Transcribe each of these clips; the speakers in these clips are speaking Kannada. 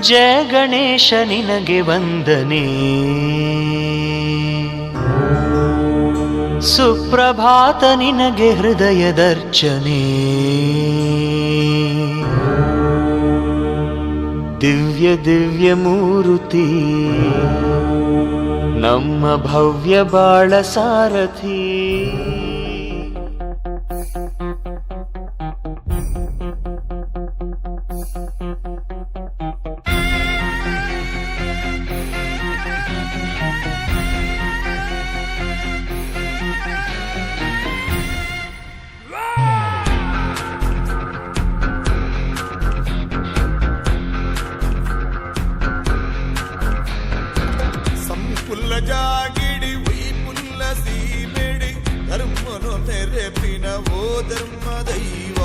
ಜಯ ಗಣೇಶ ನಿನಗೆ ವಂದನೆ, ಸುಪ್ರಭಾತ ನಿನಗೆ ಹೃದಯದರ್ಚನೆ, ದಿವ್ಯ ದಿವ್ಯ ಮೂರುತಿ ನಮ್ಮ ಭವ್ಯ ಬಾಳ ಸಾರಥಿ. ಜಾಗಿಡಿ ವೈಪುಲ್ಲ ಸೀಮೆಡಿ ಧರ್ಮನು ನೆರೆಪಿನ ಓ ಧರ್ಮ ದೈವ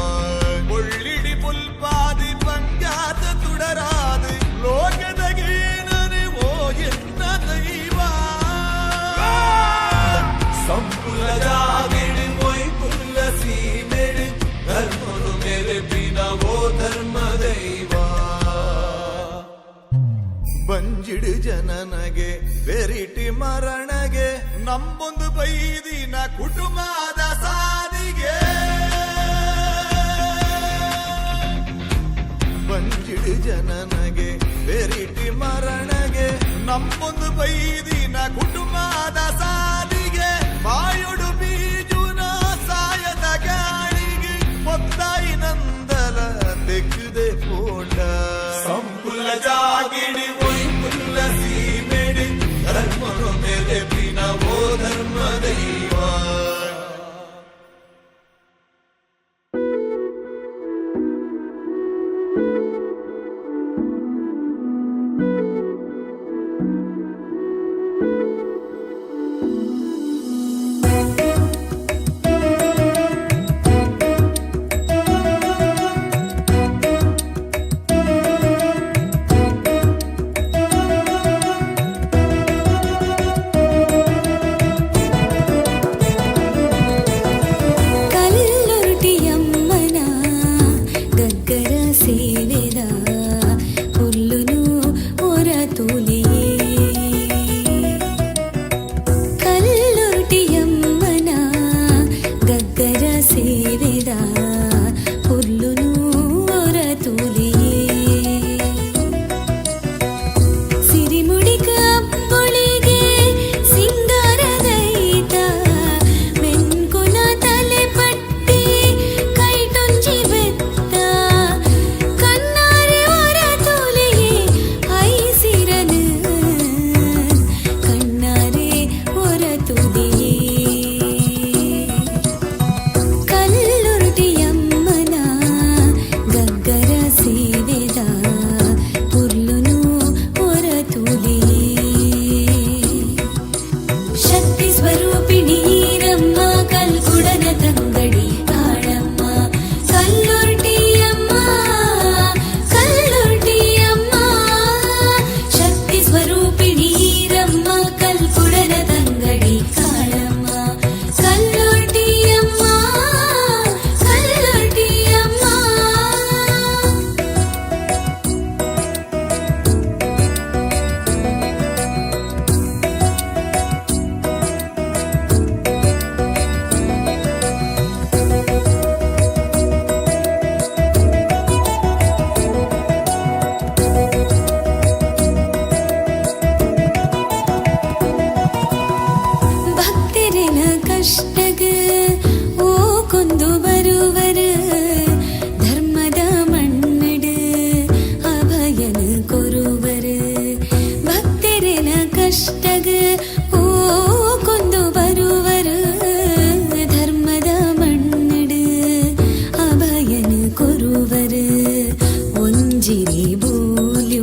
ಒಳ್ಳಿಡಿ ಪುಲ್ಪಾದಿ ಪಂಜಾತ ತುಡರಾದ ಲೋಕದಗೇನನೆ ಓ ಎನ್ನ ದೈವ ಸಂಪುಲ ಜಾಗಿಡಿ ವೈಪುಲ್ಲ ಸೀಮೆಡಿ ಧರ್ಮನು ನೆರೆಪಿನ ಓ ಧರ್ಮ ದೈವ ಬಂಜಿಡು ಜನನಗೆ ಬೆರಿಟಿ ಮರಣಗೆ ನಮ್ಮೊಂದು ಬೈದಿನ ಕುಟುಂಬದ ಸಾದಿಗೆ ಬಂಜಿಡು ಜನನಗೆ ಬೆರಿಟಿ ಮರಣಗೆ ನಮ್ಮೊಂದು ಬೈದಿನ ಕುಟುಂಬದ ಸಾದಿಗೆ ಬಾಯುಡು ಬೀಜುನ ಸಾಯದ ಗಾಳಿಗೆ ಮೊತ್ತಾಯಿ ನಂದಲ ತೆಗೆದೆ ಪೋಂಡ ಸಂಪುಲ ಜಾಗಿಡಿ ಧರ್ಮನು ಮೇರೆ ಬಿನ ಓ ಧರ್ಮ ದೈವ. ಒಂಜಿರಿ ಬೋಲಿ